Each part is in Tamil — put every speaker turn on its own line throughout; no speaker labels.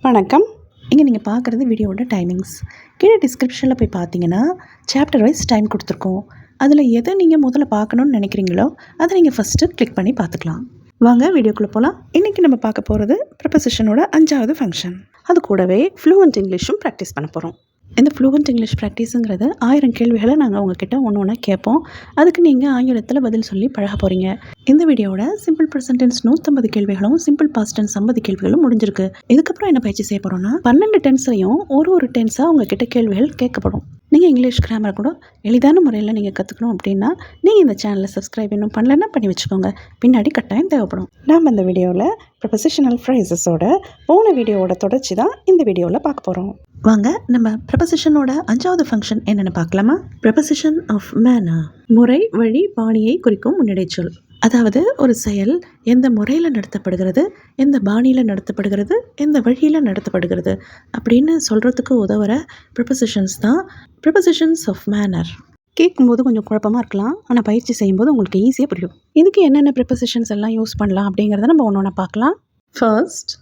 வணக்கம். இங்கே நீங்கள் பார்க்குறது வீடியோவோட டைமிங்ஸ். கீழே டிஸ்கிரிப்ஷனில் போய் பார்த்தீங்கன்னா சாப்டர் வைஸ் டைம் கொடுத்துருக்கோம். அதில் எதை நீங்கள் முதல்ல பார்க்கணுன்னு நினைக்கிறீங்களோ அதை நீங்கள் ஃபஸ்ட்டு கிளிக் பண்ணி பார்த்துக்கலாம். வாங்க வீடியோக்குள்ளே போகலாம். இன்றைக்கி நம்ம பார்க்க போகிறது ப்ரிப்போசிஷனோட 5வது ஃபங்க்ஷன். அது கூடவே ஃப்ளூவெண்ட் இங்கிலீஷும் ப்ராக்டிஸ் பண்ண போகிறோம். இந்த ஃப்ளூவெண்ட் இங்கிலீஷ் ப்ராக்டிஸுங்கிறது 1000 கேள்விகளை நாங்கள் உங்ககிட்ட ஒன்று ஒன்றா கேட்போம். அதுக்கு நீங்கள் ஆங்கிலத்தில் பதில் சொல்லி பழக போகிறீங்க. இந்த வீடியோவோட சிம்பிள் ப்ரெசன்ட் டென்ஸ் 150 கேள்விகளும் சிம்பிள் பாஸ்ட் டென்ஸ் 50 கேள்விகளும் முடிஞ்சிருக்கு. இதுக்கப்புறம் என்ன பயிற்சி செய்ய போகிறோம்னா 12 டென்ஸையும் ஒரு டென்ஸாக உங்ககிட்ட கேள்விகள் கேட்கப்படும். நீங்கள் இங்கிலீஷ் கிராமர் கூட எளிதான முறையில் நீங்கள் கற்றுக்கணும் அப்படின்னா நீங்கள் இந்த சேனலை சப்ஸ்கிரைப் இன்னும் பண்ணலன்னா பண்ணி வச்சுக்கோங்க. பின்னாடி கட்டாயம் தேவைப்படும். நாம் இந்த வீடியோவில் ப்ரிப்போசிஷனல் ஃப்ரேசஸோட போன வீடியோவோட தொடர்ச்சி தான் இந்த வீடியோவில் பார்க்க போகிறோம். வாங்க நம்ம ப்ரிப்போசிஷனோட 5வது ஃபங்க்ஷன் என்னென்னு பார்க்கலாமா? ப்ரிப்போசிஷன் ஆஃப் மேனர், முறை, வழி, பாணியை குறிக்கும் முன்னிடைச்சொல். அதாவது ஒரு செயல் எந்த முறையில் நடத்தப்படுகிறது, எந்த பாணியில் நடத்தப்படுகிறது, எந்த வழியில் நடத்தப்படுகிறது அப்படின்னு சொல்கிறதுக்கு உதவுற ப்ரிப்போசிஷன்ஸ் தான் ப்ரிப்போசிஷன்ஸ் ஆஃப் மேனர். கேட்கும்போது கொஞ்சம் குழப்பமாக இருக்கலாம், ஆனால் பயிற்சி செய்யும்போது உங்களுக்கு ஈஸியாக புரியும். இதுக்கு என்னென்ன ப்ரிப்போசிஷன்ஸ் எல்லாம் யூஸ் பண்ணலாம் அப்படிங்கிறத நம்ம ஒன்று ஒன்றா பார்க்கலாம். First,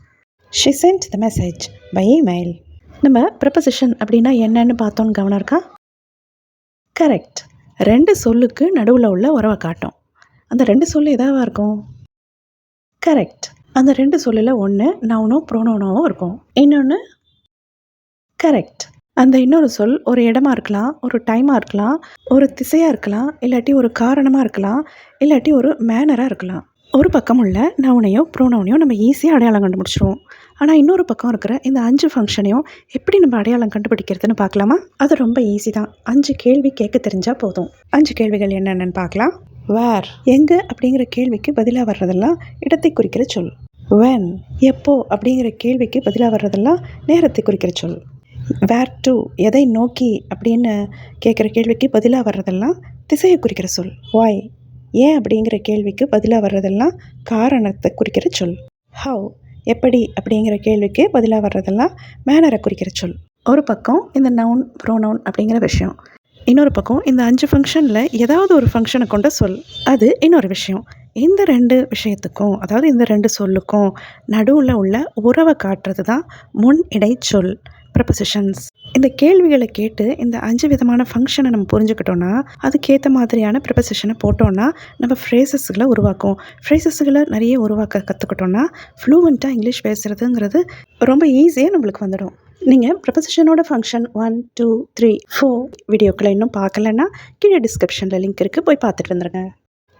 she sent the message by email. நம்ம ப்ரிப்போசிஷன் அப்படின்னா என்னன்னு பார்த்தோன்னு கவனம் இருக்கா? கரெக்ட். 2 சொல்லுக்கு நடுவில் உள்ள உறவை காட்டும். அந்த 2 சொல்லு எதாவாக இருக்கும்? கரெக்ட். அந்த 2 சொல்லில் ஒன்று நவுனோ ப்ரோனோனோவோ இருக்கும், இன்னொன்று கரெக்ட். அந்த இன்னொரு சொல் ஒரு இடமா இருக்கலாம், ஒரு டைமாக இருக்கலாம், ஒரு திசையாக இருக்கலாம், இல்லாட்டி ஒரு காரணமாக இருக்கலாம், இல்லாட்டி ஒரு மேனராக இருக்கலாம். ஒரு பக்கம் உள்ள நவுனையோ ப்ரோனோனையோ நம்ம ஈஸியாக அடையாளம் கண்டுபிடிச்சிருவோம். ஆனால் இன்னொரு பக்கம் இருக்கிற இந்த 5 ஃபங்க்ஷனையும் எப்படி நம்ம அடையாளம் கண்டுபிடிக்கிறதுன்னு பார்க்கலாமா? அது ரொம்ப ஈஸி தான். 5 கேள்வி கேட்க தெரிஞ்சால் போதும். 5 கேள்விகள் என்னென்னு பார்க்கலாம். வேர், எங்கே அப்படிங்கிற கேள்விக்கு பதிலாக வர்றதெல்லாம் இடத்தை குறிக்கிற சொல். வென், எப்போ அப்படிங்கிற கேள்விக்கு பதிலாக வர்றதெல்லாம் நேரத்தை குறிக்கிற சொல். வேர் டு, எதை நோக்கி அப்படின்னு கேட்குற கேள்விக்கு பதிலாக வர்றதெல்லாம் திசையை குறிக்கிற சொல். வாய், ஏன் அப்படிங்கிற கேள்விக்கு பதிலாக வர்றதெல்லாம் காரணத்தை குறிக்கிற சொல். ஹவ், எப்படி அப்படிங்கிற கேள்விக்கு பதிலாக வர்றதெல்லாம் மேனரை குறிக்கிற சொல். ஒரு பக்கம் இந்த நவுன் ப்ரோனவுன் அப்படிங்கிற விஷயம், இன்னொரு பக்கம் இந்த 5 ஃபங்க்ஷனில் ஏதாவது ஒரு ஃபங்க்ஷனை கொண்ட சொல், அது இன்னொரு விஷயம். இந்த 2 விஷயத்துக்கும், அதாவது இந்த 2 சொல்லுக்கும் நடுவில் உள்ள உறவை காட்டுறது தான் முன் இடைச்சொல் ப்ரிப்போசிஷன்ஸ். இந்த கேள்விகளை கேட்டு இந்த 5 விதமான ஃபங்க்ஷனை நம்ம புரிஞ்சுக்கிட்டோன்னா அதுக்கேற்ற மாதிரியான ப்ரிப்போசிஷனை போட்டோன்னா நம்ம ஃப்ரேசஸ்களை உருவாக்கும். ஃப்ரேசஸ்களை நிறைய உருவாக்க கற்றுக்கிட்டோன்னா ஃப்ளூவெண்ட்டாக இங்கிலீஷ் பேசுகிறதுங்கிறது ரொம்ப ஈஸியாக நம்மளுக்கு வந்துடும். நீங்கள் ப்ரிப்போசிஷனோட ஃபங்க்ஷன் 1, 2, 3, 4 வீடியோக்களை இன்னும் பார்க்கலன்னா கீழே டிஸ்கிரிப்ஷனில் லிங்க் இருக்குது, போய் பார்த்துட்டு வந்துடுங்க.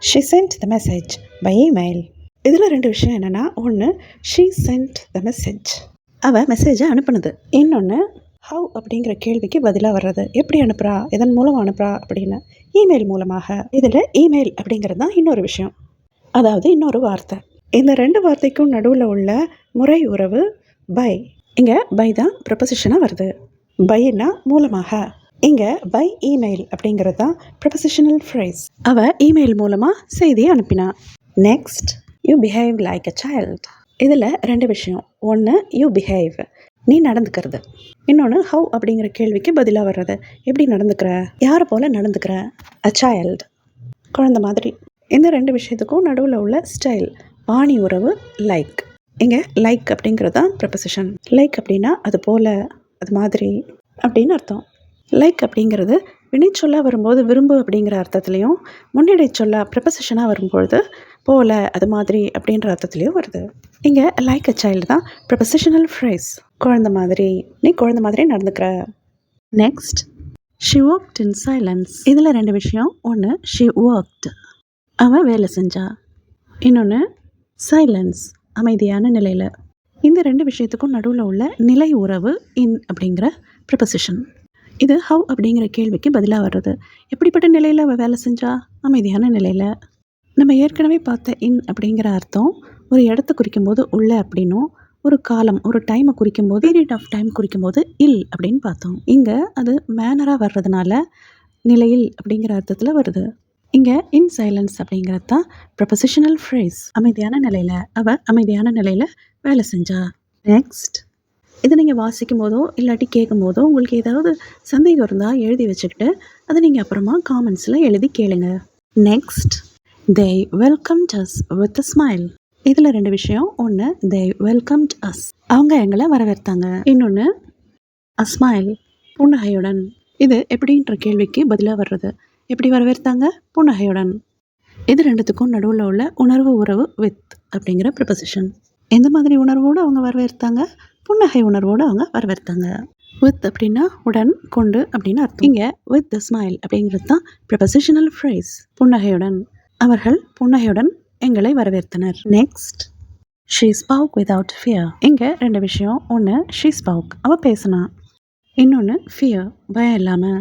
she sent the message by email. இதில் 2 விஷயம் என்னென்னா, ஒன்று she sent the message, அவள் மெசேஜை அனுப்புனது. இன்னொன்று ஹவ் அப்படிங்கிற கேள்விக்கு பதிலாக வர்றது, எப்படி அனுப்புகிறா, எதன் மூலம் அனுப்புகிறா அப்படின்னு, இமெயில் மூலமாக. இதில் இமெயில் அப்படிங்கிறது தான் இன்னொரு விஷயம், அதாவது இன்னொரு வார்த்தை. இந்த 2 வார்த்தைக்கும் நடுவில் உள்ள முறை உறவு பை. இங்கே பை தான் ப்ரிப்போசிஷனாக வருது. பைனா மூலமாக. இங்கே பை இமெயில் அப்படிங்கிறது தான் ப்ரிப்போசிஷனல் ஃப்ரேஸ். அவள் இமெயில் மூலமாக செய்தியை அனுப்பினா. Next, you behave like a child. இதில் 2 விஷயம். ஒன்று யூ பிஹேவ், நீ நடந்துக்கிறது. இன்னொன்று ஹவ் அப்படிங்கிற கேள்விக்கு பதிலாக வர்றது, எப்படி நடந்துக்கிற, யாரை போல் நடந்துக்கிற. அ சைல்டு, குழந்தை மாதிரி. இந்த 2 விஷயத்துக்கும் நடுவில் உள்ள ஸ்டைல் பாணி உறவு லைக். இங்கே லைக் அப்படிங்கிறது தான் ப்ரிப்போசிஷன். லைக் அப்படின்னா அது போல், அது மாதிரி அப்படின்னு அர்த்தம். லைக் அப்படிங்கிறது வினைச்சொல்லாக வரும்போது விரும்பு அப்படிங்கிற அர்த்தத்துலேயும், முன்னிடை சொல்லா ப்ரிப்போசிஷனாக வரும்பொழுது போல, அது மாதிரி அப்படின்ற அர்த்தத்துலேயும் வருது. இங்கே லைக் அ சைல்டு தான் ப்ரிப்போசிஷனல் ஃப்ரேஸ். குழந்தை மாதிரி, நீ குழந்தை மாதிரி நடந்துக்கிற. Next, she worked in silence. இதில் 2 விஷயம். ஒன்று she worked, அவன் வேலை செஞ்சா. இன்னொன்று சைலன்ஸ், அமைதியான நிலையில். இந்த 2 விஷயத்துக்கும் நடுவில் உள்ள நிலை உறவு இன் அப்படிங்கிற ப்ரிப்போசிஷன். இது ஹவ் அப்படிங்கிற கேள்விக்கு பதிலாக வர்றது, எப்படிப்பட்ட நிலையில் அவள் வேலை செஞ்சா, அமைதியான நிலையில். நம்ம ஏற்கனவே பார்த்த இன் அப்படிங்கிற அர்த்தம் ஒரு இடத்த குறிக்கும்போது உள்ள அப்படின்னும், ஒரு காலம், ஒரு டைமை குறிக்கும்போது, பீரியட் ஆஃப் டைம் குறிக்கும்போது இல் அப்படின்னு பார்த்தோம். இங்கே அது மேனராக வர்றதுனால நிலையில் அப்படிங்கிற அர்த்தத்தில் வருது. இங்கே இன் சைலன்ஸ் அப்படிங்கிறது தான் ப்ரிப்போசிஷனல் ஃப்ரேஸ். அமைதியான நிலையில், அவள் அமைதியான நிலையில் வேலை செஞ்சா. நெக்ஸ்ட், இதை நீங்கள் வாசிக்கும் போதோ இல்லாட்டி கேட்கும் போதோ உங்களுக்கு ஏதாவது சந்தேகம் இருந்தால் எழுதி வச்சுக்கிட்டு அதை நீங்கள் அப்புறமா காமெண்ட்ஸில் எழுதி கேளுங்க. Next, they welcomed us with a smile. இதில் ரெண்டு விஷயம். ஒன்று, they welcomed us, அவங்க எங்களை வரவேற்றாங்க. இன்னொன்று, a smile, புன்னகையுடன். இது எப்படின்ற கேள்விக்கு பதிலாக வர்றது. எப்படி வரவேற்றாங்க? புன்னகையுடன். இது ரெண்டுத்துக்கும் நடுவில் உள்ள உணர்வு உறவு வித் அப்படிங்கிற ப்ரிபசிஷன். எந்த மாதிரி உணர்வோடு அவங்க வரவேற்றாங்க? புன்னகை உணர்வோடு அவங்க வரவேற்றாங்க. வித் அப்படின்னா உடன், கொண்டு அப்படின்னு அர்த்தம். இங்கே வித் த ஸ்மைல் அப்படிங்கிறது தான் ப்ரிபசிஷனல் ஃப்ரேஸ். புன்னகையுடன். அவர்கள் புன்னகையுடன் எங்களை வரவேற்றனர். Next, she spoke without fear. இங்கே ரெண்டு விஷயம். ஒன்று, ஷீ ஸ்போக், அவள் பேசினா. இன்னொன்று, ஃபியர், பயம் இல்லாமல்.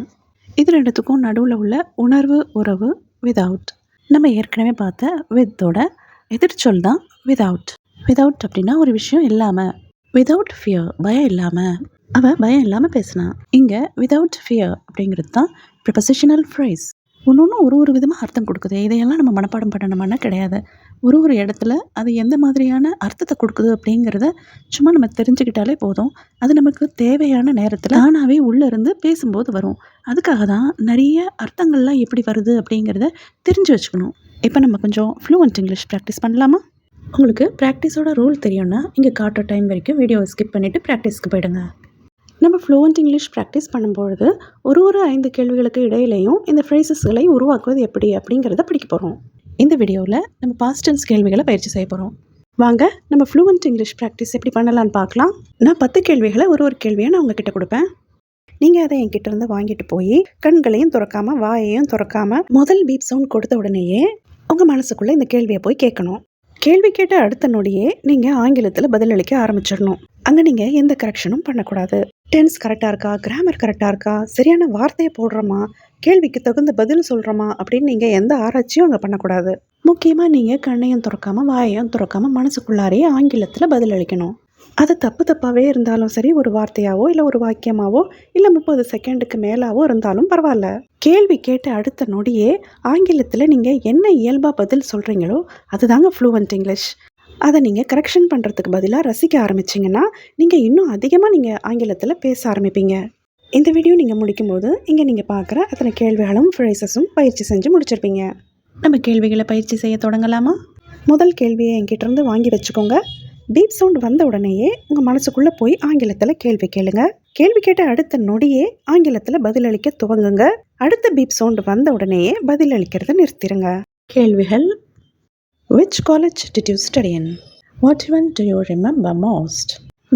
இது ரெண்டுத்துக்கும் நடுவில் உள்ள உணர்வு உறவு விதவுட். நம்ம ஏற்கனவே பார்த்த வித்தோட எதிர்ச்சொல் தான் விதவுட். விதவுட் அப்படின்னா ஒரு விஷயம் இல்லாமல். விதவுட் ஃபியர், பயம் இல்லாமல். அவள் பயம் இல்லாமல் பேசினா. இங்கே விதவுட் ஃபியர் அப்படிங்கிறது தான் ப்ரிபசிஷனல் ஃப்ரேஸ். ஒன்று ஒரு விதமாக அர்த்தம் கொடுக்குது. இதையெல்லாம் நம்ம மனப்பாடம் பண்ணணுமானா கிடையாது. ஒரு இடத்துல அது எந்த மாதிரியான அர்த்தத்தை கொடுக்குது அப்படிங்கிறத சும்மா நம்ம தெரிஞ்சுக்கிட்டாலே போதும். அது நமக்கு தேவையான நேரத்தில் தானாகவே உள்ளேருந்து பேசும்போது வரும். அதுக்காக தான் நிறைய அர்த்தங்கள்லாம் எப்படி வருது அப்படிங்கிறத தெரிஞ்சு வச்சுக்கணும். இப்போ நம்ம கொஞ்சம் ஃப்ளூவெண்ட் இங்கிலீஷ் ப்ராக்டிஸ் பண்ணலாமா? உங்களுக்கு ப்ராக்டிஸோட ரூல் தெரியும்னா இங்கே காட்டுற டைம் வரைக்கும் வீடியோவை ஸ்கிப் பண்ணிவிட்டு ப்ராக்டிஸ்க்கு போயிடுங்க. நம்ம ஃப்ளூவெண்ட் இங்கிலீஷ் ப்ராக்டிஸ் பண்ணும்பொழுது ஒரு 5 கேள்விகளுக்கு இடையிலையும் இந்த ஃப்ரேசஸ்களை உருவாக்குவது எப்படி அப்படிங்கிறத படிக்க போகிறோம். இந்த வீடியோவில் நம்ம பாஸ்ட் டென்ஸ் கேள்விகளை பயிற்சி செய்ய போகிறோம். வாங்க நம்ம ஃப்ளூவெண்ட் இங்கிலீஷ் ப்ராக்டிஸ் எப்படி பண்ணலான்னு பார்க்கலாம். நான் 10 கேள்விகளை ஒரு கேள்வியை நான் உங்ககிட்ட கொடுப்பேன். நீங்கள் அதை என்கிட்ட இருந்து வாங்கிட்டு போய் கண்களையும் திறக்காமல் வாயையும் திறக்காமல் முதல் பீப் சவுண்ட் கொடுத்த உடனேயே உங்கள் மனசுக்குள்ளே இந்த கேள்வியை போய் கேட்கணும். கேள்வி கேட்ட அடுத்த நொடியே நீங்கள் ஆங்கிலத்தில் பதிலளிக்க ஆரம்பிச்சிடணும். அங்கே நீங்கள் எந்த கரெக்ஷனும் பண்ணக்கூடாது. டென்ஸ் கரெக்டாக இருக்கா, கிராமர் கரெக்டாக இருக்கா, சரியான வார்த்தையை போடுறோமா, கேள்விக்கு தகுந்த பதில் சொல்கிறோமா அப்படின்னு நீங்கள் எந்த ஆராய்ச்சியும் அங்கே பண்ணக்கூடாது. முக்கியமாக நீங்கள் கண்ணையும் திறக்காமல் வாயையும் திறக்காமல் மனசுக்குள்ளாரே ஆங்கிலத்தில் பதிலளிக்கணும். அது தப்பாகவே இருந்தாலும் சரி, ஒரு வார்த்தையாவோ இல்லை ஒரு வாக்கியமாவோ இல்லை 30 செகண்டுக்கு மேலாவோ இருந்தாலும் பரவாயில்ல. கேள்வி கேட்ட அடுத்த நொடியே ஆங்கிலத்தில் நீங்கள் என்ன இயல்பாக பதில் சொல்கிறீங்களோ அதுதாங்க ஃப்ளூவெண்ட் இங்கிலீஷ். அதை நீங்கள் கரெக்ஷன் பண்ணுறதுக்கு பதிலாக ரசிக்க ஆரம்பிச்சிங்கன்னா நீங்கள் இன்னும் அதிகமாக ஆங்கிலத்தில் பேச ஆரம்பிப்பீங்க. இந்த வீடியோ நீங்கள் முடிக்கும்போது இங்கே நீங்கள் பார்க்குற அத்தனை கேள்விகளும் ஃப்ரேசஸும் பயிற்சி செஞ்சு முடிச்சிருப்பீங்க. நம்ம கேள்விகளை பயிற்சி செய்ய தொடங்கலாமா? முதல் கேள்வியை என்கிட்டருந்து வாங்கி வச்சுக்கோங்க. பீப் சவுண்ட் வந்த உடனேயே உங்கள் மனசுக்குள்ளே போய் ஆங்கிலத்தில் கேள்வி கேளுங்க. கேள்வி கேட்ட அடுத்த நொடியே ஆங்கிலத்தில் பதிலளிக்க துவங்குங்க. அடுத்த பீப் சவுண்ட் வந்த உடனேயே பதிலளிக்கிறத நிறுத்திடுங்க. கேள்விகள்: Which college did you study in? What event do you remember most?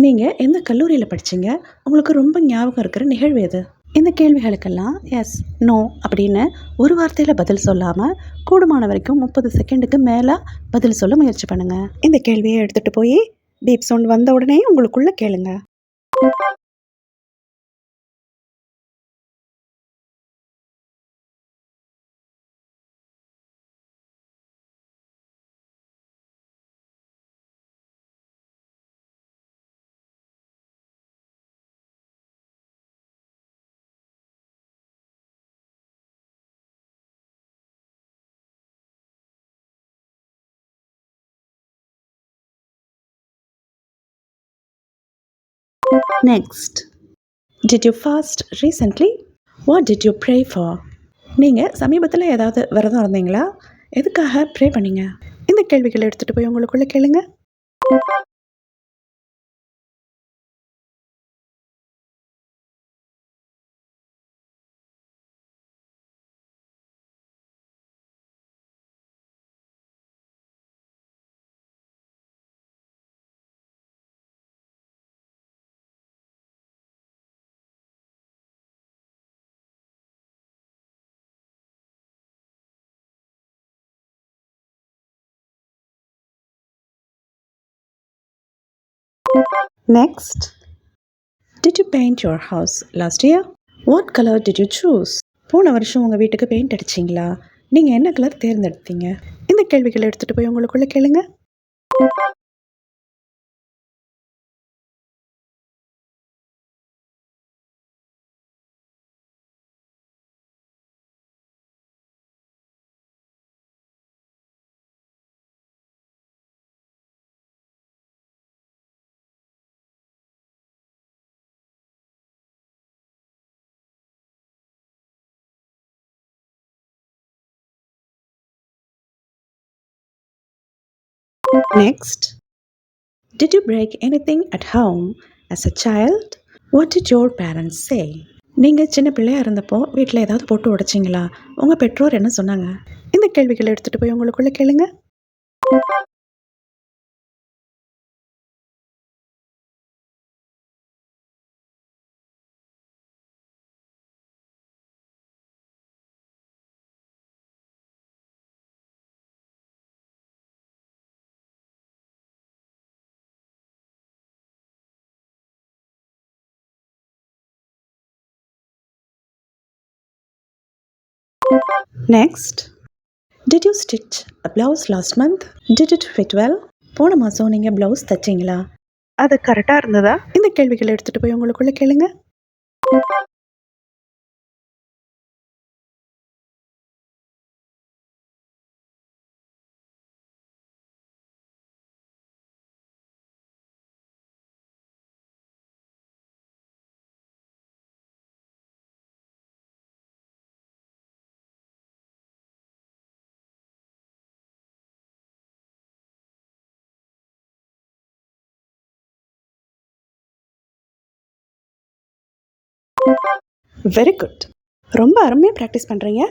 நீங்கள் எந்த கல்லூரியில் படிச்சீங்க? உங்களுக்கு ரொம்ப ஞாபகம் இருக்கிற நிகழ்வு எது? இந்த கேள்விகளுக்கெல்லாம் எஸ், நோ அப்படின்னு ஒரு வார்த்தையில் பதில் சொல்லாமல் கூடுமான வரைக்கும் 30 செகண்டுக்கு மேலே பதில் சொல்ல முயற்சி பண்ணுங்கள். இந்த கேள்வியை எடுத்துகிட்டு போய் பீப் சவுண்ட் வந்த உடனே உங்களுக்குள்ளே கேளுங்க. Next, did you fast recently? What did you pray for? நீங்கள் சமீபத்தில் ஏதாவது விரதம் இருந்தீங்களா? எதுக்காக ப்ரே பண்ணீங்க? இந்த கேள்விகளை எடுத்துகிட்டு போய் உங்களுக்குள்ளே கேளுங்க. Next, did you paint your house last year? What color did you choose? போன வருஷம் உங்கள் வீட்டுக்கு பெயிண்ட் அடிச்சிங்களா? நீங்கள் என்ன கலர் தேர்ந்தெடுத்தீங்க? இந்த கேள்விகளை எடுத்துகிட்டு போய் உங்களுக்குள்ளே கேளுங்க. Next, did you break anything at home as a child? What did your parents say? நீங்கள் சின்ன பிள்ளையாக இருந்தப்போ வீட்டில் ஏதாவது போட்டு உடைச்சிங்களா? உங்கள் பெற்றோர் என்ன சொன்னாங்க? இந்த கேள்விகளை எடுத்துகிட்டு போய் உங்களுக்குள்ளே கேளுங்க. Next, did you stitch a blouse last month? Did it fit well? போன மாதம் நீங்கள் ப்ளவுஸ் தைச்சிங்களா? அது கரெக்டாக இருந்ததா? இந்த கேள்விகளை எடுத்துகிட்டு போய் உங்களுக்குள்ளே கேளுங்க. Very good. ரொம்ப அருமையாக ப்ராக்டிஸ் பண்ணுறீங்க.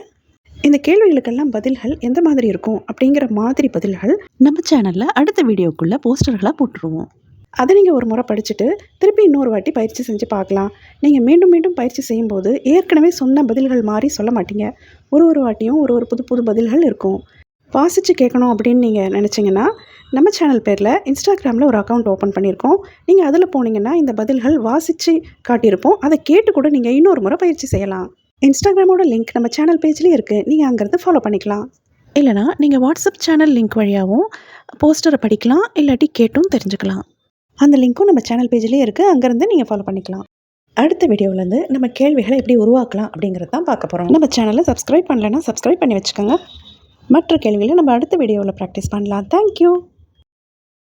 இந்த கேள்விகளுக்கெல்லாம் பதில்கள் எந்த மாதிரி இருக்கும் அப்படிங்கிற மாதிரி பதில்கள் நம்ம சேனலில் அடுத்த வீடியோக்குள்ளே போஸ்டர்களாக போட்டுருவோம். அதை நீங்கள் ஒரு முறை படிச்சுட்டு திருப்பி இன்னொரு வாட்டி பயிற்சி செஞ்சு பார்க்கலாம். நீங்கள் மீண்டும் மீண்டும் பயிற்சி செய்யும்போது ஏற்கனவே சொன்ன பதில்கள் மாதிரி சொல்ல மாட்டீங்க. ஒரு வாட்டியும் ஒரு புது புது பதில்கள் இருக்கும். வாசித்து கேட்கணும் அப்படின்னு நீங்கள் நினச்சிங்கன்னா நம்ம சேனல் பேரில் இன்ஸ்டாகிராமில் ஒரு அக்கௌண்ட் ஓப்பன் பண்ணியிருக்கோம். நீங்கள் அதில் போனீங்கன்னா இந்த பதில்கள் வாசித்து காட்டியிருப்போம். அதை கேட்டு கூட நீங்கள் இன்னொரு முறை பயிற்சி செய்யலாம். இன்ஸ்டாகிராமோட லிங்க் நம்ம சேனல் பேஜ்லேயே இருக்குது. நீங்கள் அங்கேருந்து ஃபாலோ பண்ணிக்கலாம். இல்லைனா நீங்கள் வாட்ஸ்அப் சேனல் லிங்க் வழியாகவும் போஸ்டரை படிக்கலாம், இல்லாட்டி கேட்டும் தெரிஞ்சுக்கலாம். அந்த லிங்க்கும் நம்ம சேனல் பேஜ்லேயே இருக்குது. அங்கேருந்து நீங்கள் ஃபாலோ பண்ணிக்கலாம். அடுத்த வீடியோவிலேருந்து நம்ம கேள்விகளை எப்படி உருவாக்கலாம் அப்படிங்கிறது தான் பார்க்க போகிறோம். நம்ம சேனலை சப்ஸ்கிரைப் பண்ணலைன்னா சப்ஸ்கிரைப் பண்ணி வச்சுக்கோங்க. மற்ற கேள்விகளை நம்ம அடுத்த வீடியோவில் ப்ராக்டிஸ் பண்ணலாம். தேங்க்யூ.